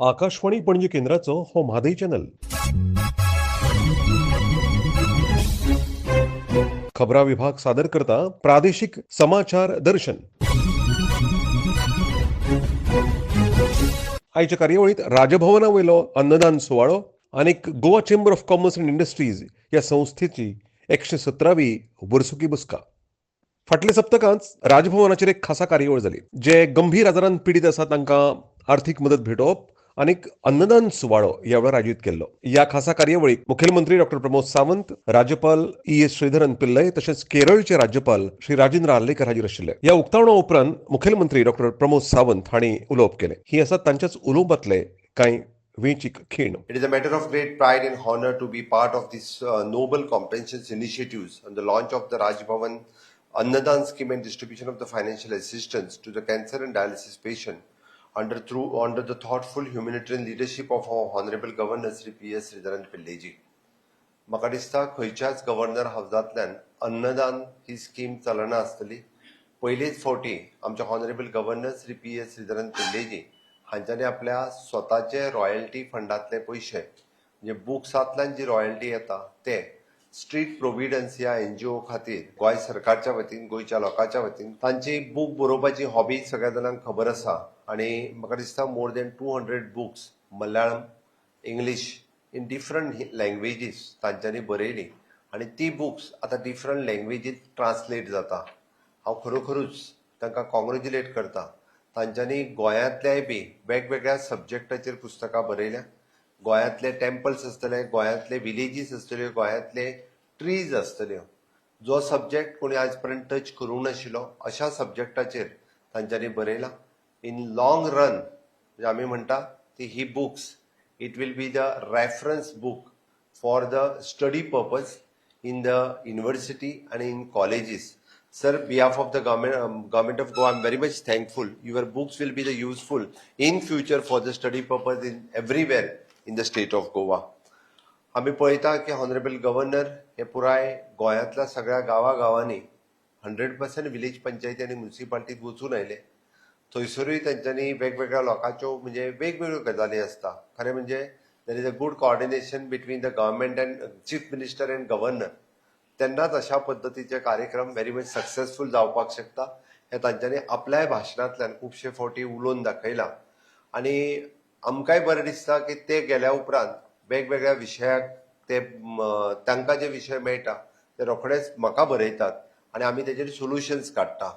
आकाशवाणी पणजी केंद्राचो हो म्हादय चॅनल. खबरां विभाग सादर करता प्रादेशीक समाचार दर्शन. आयच्या कार्यावळीत राजभवना वयलो अन्नदान सुवाळो आनीक Goa chamber of commerce and industries ह्या संस्थेची 117वी वर्सुकी बसका. फाटल्या सप्तकांत राजभवनाचेर एक खासा कार्यावळ जाली. जे गंभीर आजारान पीडित आसा तांकां आर्थीक मदत भेटोवप आनीक अन्नदान सुवाळो ह्या वेळार आयोजीत केल्लो. ह्या खासा कार्यावळीक मुखेलमंत्री डॉ प्रमोद सावंत, राज्यपाल ई.एस. श्रीधरन पिल्लय तशेंच केरळचे राज्यपाल श्री राजेंद्र आर्लेकर हाजीर आशिल्ले. ह्या उक्तावणा उपरांत मुखेलमंत्री डॉ प्रमोद सावंत हांणी उलोवप केलें. ही आसात तांच्याच उलोवपांतले कांय वेंचीक खीण. It is a matter of great pride and honor to be part of this noble comprehensive initiatives on the launch of the Raj Bhavan Annadan scheme and distribution of the financial assistance to the cancer and dialysis patient under the thoughtful humanitarian leadership of our Honorable Governor Sri P.S. Sridharan Pillai. म्हाका दिसता खंयच्याच governor हावजांतल्यान अन्नदान ही scheme चलना आसतली. पयलेच फावटी आमच्या honourable governor Shri P.S. Sreedharan पिल्लेजी हांच्यानी आपल्या स्वताचे रॉयल्टी फंडातले पैसे म्हणजे बुक्सांतल्यान जी रॉयल्टी येता ते स्ट्रीट प्रोविडन्स ह्या NGO खातीर गोंय सरकारच्या वतीन गोंयच्या लोकांच्या वतीन तांची बूक बरोवपाची हॉबी सगळ्या जाणांक खबर आसा आनी म्हाका दिसता more than 200 books Malayalam, English in different languages तांच्यांनी बरयली आनी ती बुक्स आतां डिफरंट लँग्वेजीत ट्रान्सलेट जाता. हांव खरोखरूच तांकां कॉंग्रॅच्युलेट करता. तांच्यांनी गोंयांतल्याय बी वेगवेगळ्या सब्जेक्टाचेर पुस्तकां बरयल्या. गोंयांतले टेम्पल्स आसतले, गोंयांतले विलेजीस आसतल्यो, गोंयांतले ट्रीज आसतल्यो. जो सब्जेक्ट कोणी आज पर्यंत टच करूंक नाशिल्लो अशा सब्जेक्टाचेर तांच्यांनी बरयला. इन लॉंग रन म्हणजे आमी म्हणटा ती ही books it will be the reference book for the study purpose in the university and in colleges. Sir, behalf of the government of Goa, I am very much thankful. Your books will be the useful in future for the study purpose in everywhere in the state of Goa. आम्ही पळयता की honourable governor हे पुराय गोंयांतल्या सगळ्या गांवांनी 100% village पंचायती आणि म्युनिसिपालिटीत वचून आयले. थंयसरूय तांच्यांनी वेगवेगळ्या लोकांच्यो म्हणजे वेगवेगळ्यो गजाली आसता. खरें म्हणजे there is a good coordination between the government and chief minister and governor. तेन्नाच अशा पद्दतीचे कार्यक्रम व्हेरी मच सक्सेसफूल जावपाक शकता. हे तांच्यांनी आपल्याय भाशणांतल्यान खुबशे फावटी उलोवन दाखयलां आनी आमकांय बरें दिसता की ते गेल्या उपरांत वेगवेगळ्या विशयाक ते तांकां जे विशय मेळटा ते रोखडेच म्हाका बरयतात आनी आमी तेजेर सोल्युशन्स काडटा.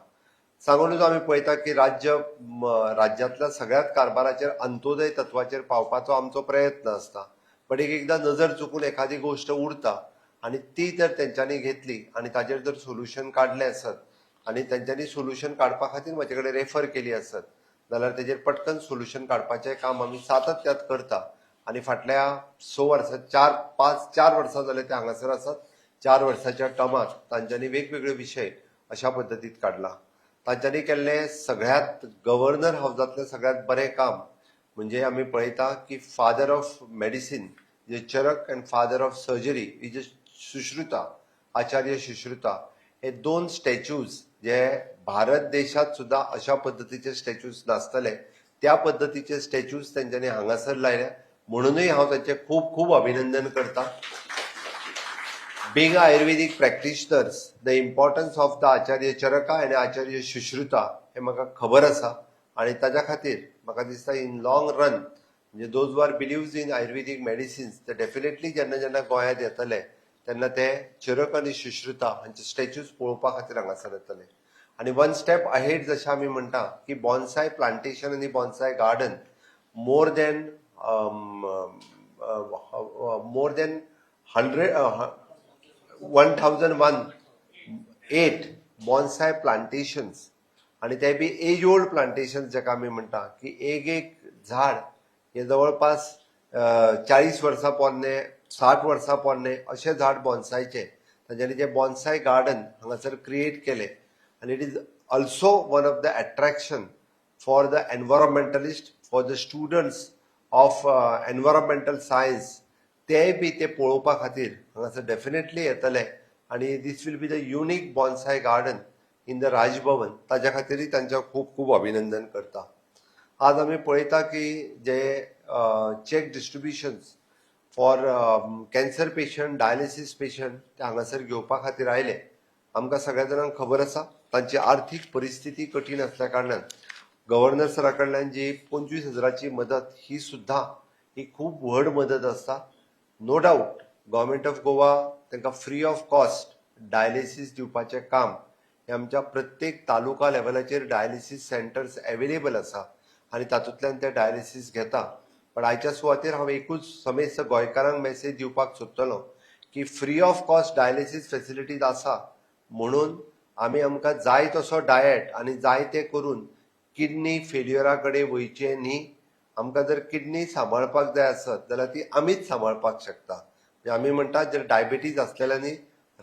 सांगूनच आमी पळयता की राज्यांतल्या सगळ्याच कारबाराचेर अंत्योदय तत्वाचेर पावपाचो आमचो प्रयत्न आसता. बट एकदां नजर चुकून एखादी गोश्ट उरता आनी ती जर तेंच्यांनी घेतली आनी ताजेर जर सोल्युशन काडलें आसत आनी तेंच्यांनी सोल्युशन काडपा खातीर म्हाजे कडेन रेफर केली आसत जाल्यार तेजेर पटकन सोल्युशन काडपाचें काम आमी सातत्यात करता. आनी फाटल्या 6 वर्सां 4 वर्सां जाले ते हांगासर आसात. 4 वर्साच्या टर्मात तांच्यांनी वेगवेगळे विशय अशा पद्दतीत काडला. तांच्यांनी केल्लें सगळ्यात गव्हर्नर हावजांतलें सगळ्यात बरें काम म्हणजे आमी पळयता की फादर ऑफ मेडिसीन जे चरक अँड फादर ऑफ सर्जरी जे सुश्रुता आचार्य सुश्रुता हे 2 स्टॅच्यूज जे भारत देशात सुद्धा अशा पद्दतीचे स्टॅच्यूज नासतले त्या पद्दतीचे स्टॅच्यूज तांच्यांनी हांगासर लायल्या. म्हणूनय हांव तांचें खूब खूब अभिनंदन करता. Being Ayurvedic practitioners, the importance of the Acharya Charaka and Acharya Shushruta हे म्हाका खबर आसा आनी ताज्या खातीर म्हाका दिसता इन लॉंग रन म्हणजे those were believes in Ayurvedic medicines ते डेफिनेटली जेन्ना गोंयांत येतले तेन्ना ते चरक आनी सुश्रुता हांचे स्टॅच्यूज पळोवपा खातीर हांगासर येतले. आनी वन स्टेप अहेड जशें आमी म्हणटा की बॉन्साय प्लांटेशन आनी bonsai garden more than 1008 bonsai plantations आणि ते बी एज ओल्ड प्लांटेशन्स जाका आमी म्हणटा की एक झाड हे जवळपास 40 वर्सां पोरणे 60 वर्सां पोरणे अशें झाड बॉन्सायचे तांच्यांनी जे बॉन्साय गार्डन हांगासर क्रिएट केले आनी it is also one of the attraction for the environmentalist for the students of environmental science ते बी ते पळोवपा खातीर हांगासर डेफिनेटली येतले आनी this will be the unique bonsai garden in the Raj Bhavan. ताज्या खातीरय तांचें खूब खूब अभिनंदन करता. आज आमी पळयता की जे cheque distributions for cancer patient dialysis patient ते हांगासर घेवपा खातीर आयले. आमकां सगळ्या जाणांक खबर आसा तांची आर्थीक परिस्थिती कठीण असल्या कारणान गव्हर्नर सरा कडल्यान जी 25,000ची मदत ही सुद्धा ही खूब व्हड मदत आसता. No doubt government of Goa तांकां फ्री ऑफ कॉस्ट डायलिसीस दिवपाचें काम हे आमच्या प्रत्येक तालुका लेवलाचेर डायलिसीस सेंटर्स अवेलेबल आसा आनी तातूंतल्यान ते डायलिसीस घेता. पण आयच्या सुवातेर हांव एकूच समेस्त गोंयकारांक मेसेज दिवपाक सोदतलों की free of cost dialysis facilities आसा म्हणून आमकां जाय तसो डायट आनी जाय ते करून किडनी फेल्युअरा कडेन वयचें न्ही. आमकां जर किडनी सांबाळपाक जाय आसत जाल्यार ती आमीच सांबाळपाक शकता. आमी म्हणटात जर डायबिटीज आसलेल्यांनी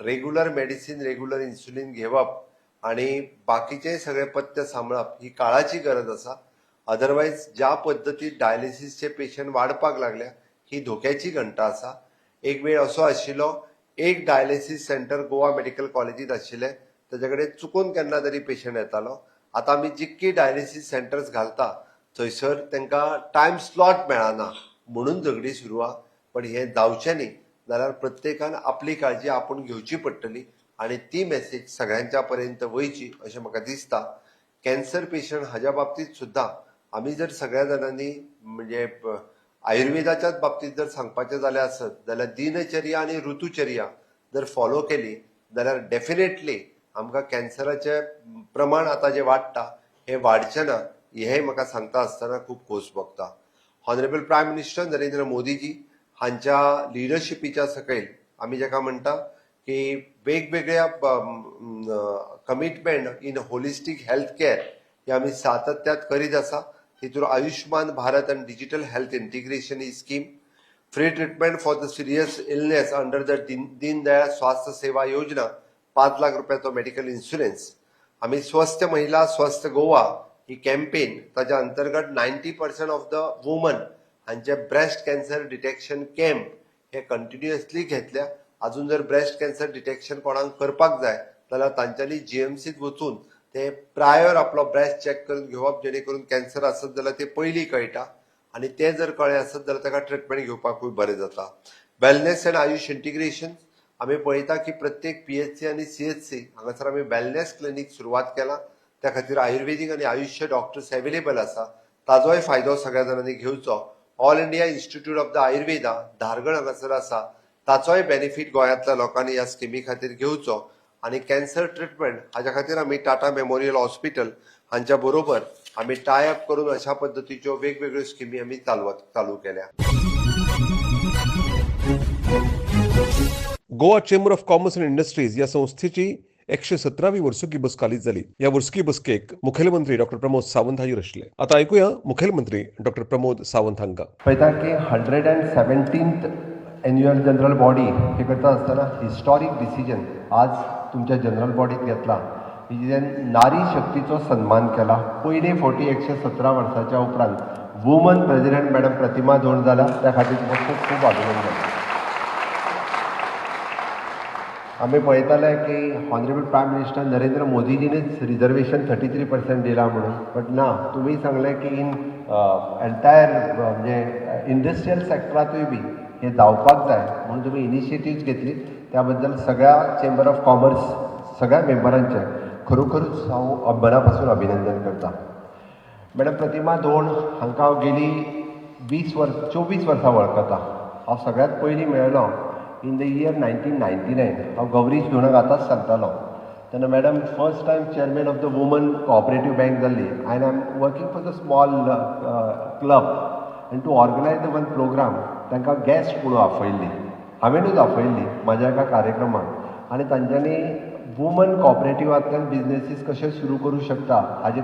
रेग्युलर मेडिसीन रेग्युलर इन्सुलीन घेवप आनी बाकीचे सगळे पथ्य सांबाळप ही काळाची गरज आसा. अदरवायज ज्या पद्दतीन डायलिसीसचे पेशंट वाडपाक लागल्या ही धोक्याची घंटा आसा. एक वेळ असो आशिल्लो एक डायलिसीस सेंटर गोवा मेडिकल कॉलेजीत आशिल्लें ताचे कडेन चुकून केन्ना तरी पेशंट येतालो. आतां आमी जितकी डायलिसीस सेंटर्स घालता थंयसर तांकां टायम स्लॉट मेळना म्हणून झगडी सुरू आहा. पण हें जावचें न्ही जाल्यार प्रत्येकान आपली काळजी आपूण घेवची पडटली आनी ती मेसेज सगळ्यांच्या पर्यंत वयची अशें म्हाका दिसता. कॅन्सर पेशंट हाच्या बाबतींत सुद्दां आमी जर सगळ्या जाणांनी म्हणजे आयुर्वेदाच्याच बाबतींत जर सांगपाचें जालें आसत जाल्यार दिनचर्या आनी ऋतुचर्या जर फॉलो केली जाल्यार डेफिनेटली आमकां कॅन्सराचें प्रमाण आतां जें वाडटा हें वाडचें ना हेंय म्हाका सांगता आसतना खूब खोस भोगता. Honourable prime minister Narendra Modiji हांच्या लिडरशिपीच्या सकयल आमी जेका म्हणटा की वेगवेगळ्या commitment in holistic health care हे आमी सातत्यात करीत आसा. हितून आयुष्मान भारत आनी डिजिटल हेल्थ इंटिग्रेशन ही scheme, free treatment for the serious illness under the Deendayal Swasthya Seva योजना, 5 लाख रुपयाचो मेडिकल इन्शुरन्स. आमी स्वस्थ महिला स्वस्थ गोवा ही कॅम्पेन ताच्या अंतर्गत 90% ऑफ द वुमन हांचे ब्रेस्ट कॅन्सर डिटेक्शन कॅम्प हे कंटिन्युअसली घेतल्या. अजून जर ब्रेस्ट कॅन्सर डिटेक्शन कोणाक करपाक जाय जाल्यार तांच्यांनी जीएमसीत वचून ते प्रायर आपलो ब्रेस्ट चेक करून घेवप जेणे करून कॅन्सर आसत जाल्यार ते पयलीं कळटा आनी ते जर कळ्ळें आसत जाल्यार ताका ट्रिटमेंट घेवपाकूय बरें जाता. वेलनेस एंड आयुष इंटिग्रेशन आमी पळयता की प्रत्येक पीएचसी आनी सीएचसी हांगासर आमी वेलनेस क्लिनीक सुरवात केला. त्या खातीर आयुर्वेदीक आनी आयुश्य डॉक्टर्स अवेलेबल आसा. ताजोय फायदो सगळ्या जाणांनी घेवचो. All India institute of the Ayurveda Dhargal हांगासर आसा ताचोय बेनिफीट गोंयांतल्या लोकांनी ह्या स्किमी खातीर घेवचो. आनी कॅन्सर ट्रिटमेंट हाच्या खातीर आमी टाटा मेमोरियल हॉस्पिटल हांच्या बरोबर आमी टाय अप करून अशा पद्दतीच्यो वेगवेगळ्यो स्किमी आमी चालू केल्या. Goa chamber of commerce and industries या संस्थेची 117वी वर्सुकी बसका कालीच जाली. या वर्सुकी बसकेक मुखेलमंत्री डॉ. प्रमोद सावंत हाजीर आशिल्ले. आता ऐकूया मुखेलमंत्री डॉ. प्रमोद सावंत हांकां. पळयता की 117th एन्युअल जनरल बॉडी हे करता आसतना हिस्टॉरीक डिसिजन आज तुमच्या जनरल बॉडीत घेतला. नारी शक्तीचो सन्मान केला. पयले फावटी 117 वर्साच्या उपरांत वुमन प्रेसिडेंट मॅडम प्रतिमा धोंड जाला त्या खातीर तुमकां खूब खूब अभिनंदन. आमी पळयताले की हॉनरेबल प्रायम मिनिस्टर नरेंद्र मोदीजीनेच रिजर्वेशन 33% दिला म्हणून. बट ना, तुम्ही सांगले की इन एंटायर म्हणजे इंडस्ट्रियल सेक्टरातूय बी हे जावपाक जाय म्हणून तुम्ही इनिशिएटिव्ह घेतली. त्याबद्दल सगळ्या चेंबर ऑफ कॉमर्स सगळ्या मेंबरांचे खरोखरच हांव मना पासून अभिनंदन करता. मॅडम प्रतिमा धोंड हांकां हांव गेली 24 वर्सां वळखता. हांव सगळ्यात पयलीं मेळ्ळो इन द इयर 1999. हांव गौरीश धोंडाक आतांच सांगतालो तेन्ना madam first time chairman of the woman cooperative bank जाल्ली I am working for the small club and to organise the one programme तांकां गेस्ट म्हणून आपयल्ली. हांवेनूच आपयल्ली म्हाज्या एका कार्यक्रमाक आनी तांच्यांनी वुमन कॉपरेटिवांतल्यान बिजनेसीस कशे सुरू करूं शकता हाजी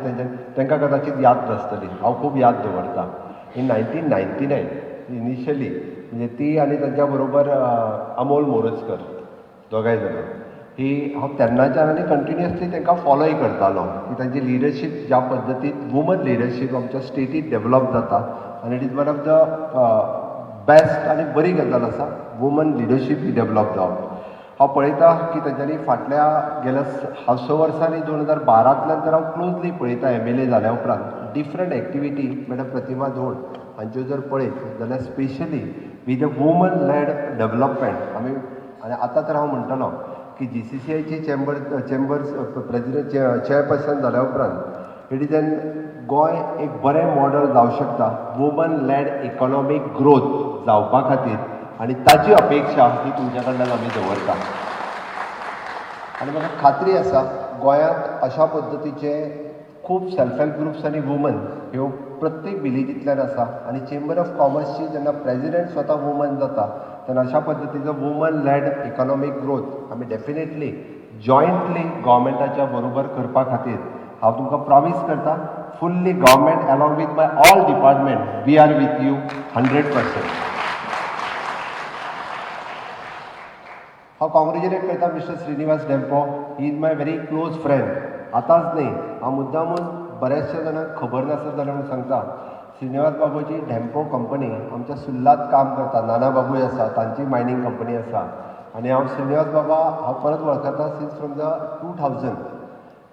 तांकां कदाचित याद नासतली. हांव खूब याद दवरता. इन 1999 इनिशियली म्हणजे ती आनी तांच्या बरोबर अमोल मोरजकर दोगांय जाणां ही हांव तेन्नाच्यान आनी कंटिन्युअसली तांकां फॉलोय करतालो की तांची लिडरशीप ज्या पद्दतीन वुमन लिडरशीप आमच्या स्टेटींत डेवलप जाता आनी it is one of the best आनी बरी गजाल आसा वुमन लिडरशीप ही डेवलप जावप. हांव पळयता की तांच्यांनी फाटल्या गेल्या 6 वर्सांनी 2012तल्यान तर हांव क्लोजली पळयता MLA जाल्या उपरांत डिफरंट एक्टिविटी मॅडम प्रतिमा धोड हांच्यो जर पळयत जाल्यार specially with the woman led development आमी आनी आतां तर हांव म्हणटलो की GCCIची चेंबर्स प्रेजिडेंट चेअरपर्सन जाल्या उपरांत इट इज एन गोंय एक बरें मॉडल जावंक शकता वुमन लेड इकॉनॉमीक ग्रोथ जावपा खातीर आनी ताची अपेक्षा ही तुमच्या कडल्यान आमी दवरता आनी म्हाका खात्री आसा गोंयांत अशा पद्दतीचे खूब सेल्फ हेल्प ग्रुप्स आनी वुमन ह्यो प्रत्येक विलेजींतल्यान आसा आनी चेंबर ऑफ कॉमर्सची जेन्ना प्रेजिडेंट स्वता वुमन जाता तेन्ना अशा पद्दतीचो वुमन लेड इकॉनॉमीक ग्रोथ आमी डेफिनेटली जॉयंटली गव्हर्मेंटाच्या बरोबर करपा खातीर हांव तुमकां प्रॉमीस करता fully government along with my all department we are with you 100%. हांव कॉंग्रेच्युलेट करता mister Shrinivas Dempo he is my very close friend आतांच न्ही हांव मुद्दामून बऱ्याचशा जाणांक खबर नासत जाल्यार हांव सांगता श्रीनिवास बाबूची डेंपो कंपनी आमच्या सुल्लात काम करता नाना बाबूय आसा तांची मायनींग कंपनी आसा आनी हांव श्रीनिवास बाबा हांव परत वळखता since from the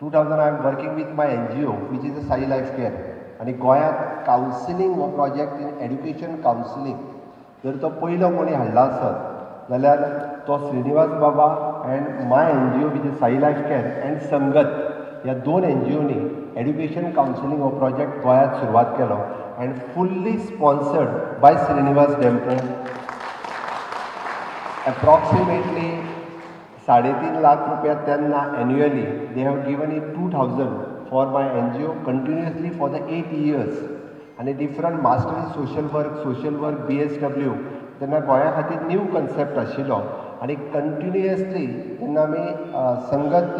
2000 I am working with my NGO which is a Sai life care आनी गोंयांत कावन्सिलींग हो प्रोजेक्ट इन एड्युकेशन कावन्सिलींग जर तो पयलो कोणी हाडला आसत जाल्यार तो Shrinivas Baba and my NGO which is Sai life care and Sangath ह्या दोन NGOनी एड्युकेशन कावन्सिलींग हो प्रोजेक्ट गोंयांत सुरवात केलो and fully sponsored by Shrinivas Dempo approximately 3.5 lakh रुपया तेन्ना annually they have given in 2000 for my NGO continuously for the 8 years आनी different master in social work BSW तेन्ना गोंया खातीर न्यू कन्सेप्ट आशिल्लो आनी कंटिन्युअसली तेन्ना आमी संगत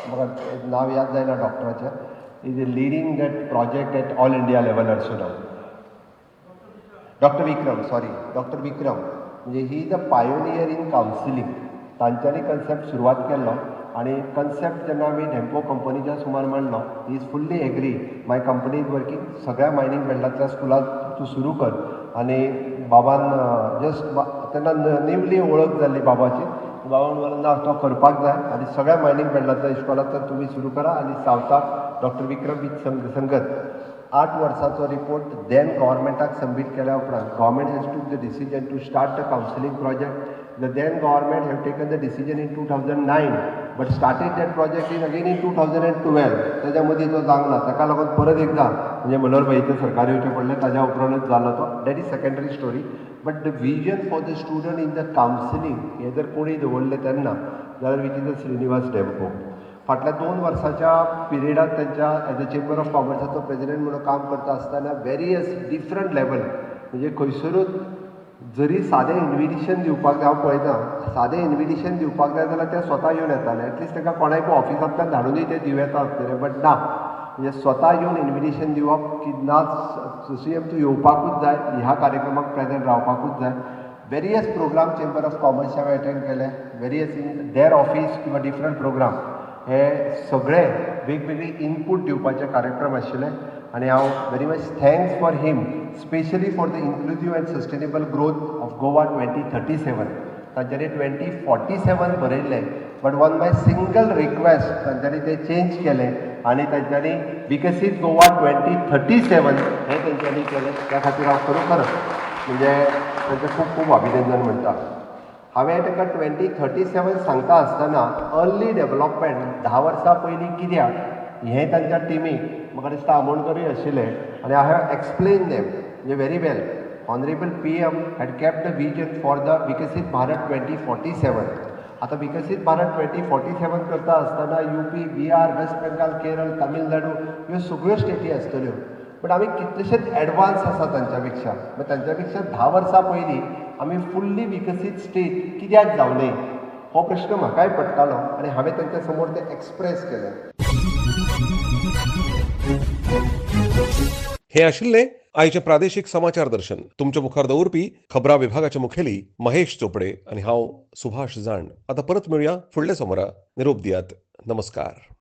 म्हाका नांव याद जायना डॉक्टराचें is leading that project at all India level सुद्दां डॉक्टर विक्रम म्हणजे he is a pioneer in counselling तांच्यांनी कन्सेप्ट सुरवात केल्लो आनी कन्सेप्ट जेन्ना आमी डेंपो कंपनीच्या सुमार मांडलो he is fully agree my company is working सगळ्या मायनींग बेल्टांतल्या स्कुलांत तूं सुरू कर आनी बाबान जस्ट तेन्ना न्यूली वळख जाल्ली बाबाची बाबान म्हणून ना तो करपाक जाय आनी सगळ्या मायनींग बेल्टांतल्या इस्कॉलांत तुमी सुरू करा आनी सावथाक डॉक्टर विक्रम वीथ संगत 8 वर्सांचो रिपोर्ट देन गव्हर्मेंटाक सबमीट केल्या उपरांत government has took the decision to start the counselling project the then government have taken the decision in 2009 but started that project in again in 2012 तेज्या मदीं तो जावंक ना ताका लागून परत एकदां म्हणजे मनोहरभाईचें सरकार येवचें पडलें ताज्या उपरांतूच जालो तो that is secondary story but the vision for the student in the counselling हें जर कोणी दवरलें तेन्ना जाल्यार which is the Shrinivas Dempo फाटल्या 2 वर्साच्या पिरियडांत त्यांच्या एज अ चेंबर ऑफ कॉमर्साचो प्रेजिडेंट म्हणून काम करता आसतना वेरियस डिफरंट लेवल म्हणजे खंयसरूच जरी सादें इन्विटेशन दिवपाक जाय हांव पळयता सादें इन्विटेशन दिवपाक जाय जाल्यार ते स्वता येवन येताले एटलिस्ट ताका कोणाकूय ऑफिसांतल्यान धाडूनय ते दिव येता आसतले बट ना म्हणजे स्वता येवन इन्विटेशन दिवप की ना CM तूं येवपाकूच जाय ह्या कार्यक्रमाक प्रेजेंट रावपाकूच जाय वेरियस प्रोग्राम चेंबर ऑफ कॉमर्सचे हांवें अटेंड केले वेरियस इन देर ऑफिस किंवा डिफरंट प्रोग्राम हे सगळे वेगवेगळी इनपूट दिवपाचे कार्यक्रम आशिल्ले आनी हांव very much thanks for him specially for the inclusive and sustainable growth of Goa 2037 तांच्यांनी 2047 बरयल्लें but one my single request तांच्यांनी ते चेंज केलें आनी तांच्यांनी विकसीत गोवा 2037 हें तांच्यांनी केलें त्या खातीर हांव खरोखर म्हणजे तांचें खूब खूब अभिनंदन म्हणटा हांवें ताका 2037 सांगता आसतना अर्ली डेव्हलपमेंट 10 वर्सां पयलीं कित्याक हें तांच्या टिमीक म्हाका दिसता आमोणकरूय आशिल्ले आनी आय हॅव एक्सप्लेन देम म्हणजे very well honourable PM had kept the vision for the विकसीत भारत 2047 आतां विकसीत भारत 2047 करता आसतना UP बिहार वेस्ट बेंगाल केरळ तामिळनाडू ह्यो सगळ्यो स्टेटी आसतल्यो बट आमी कितलेशेच एडवान्स आसा तांच्या पेक्षा 10 वर्सां पयलीं आमी फुल्ली विकसीत स्टेट कित्याक जावंक हो प्रश्न म्हाकाय पडटालो आनी हांवें तांच्या समोर ते एक्सप्रेस केलें. हे आशिल्ले आयचे प्रादेशीक समाचार दर्शन तुमच्या मुखार दवरपी खबरां विभागाचे मुखेली महेश चोपडे आनी हांव सुभाष जाण. आतां परत मेळुया फुडल्या सोमारा. निरोप दियात. नमस्कार.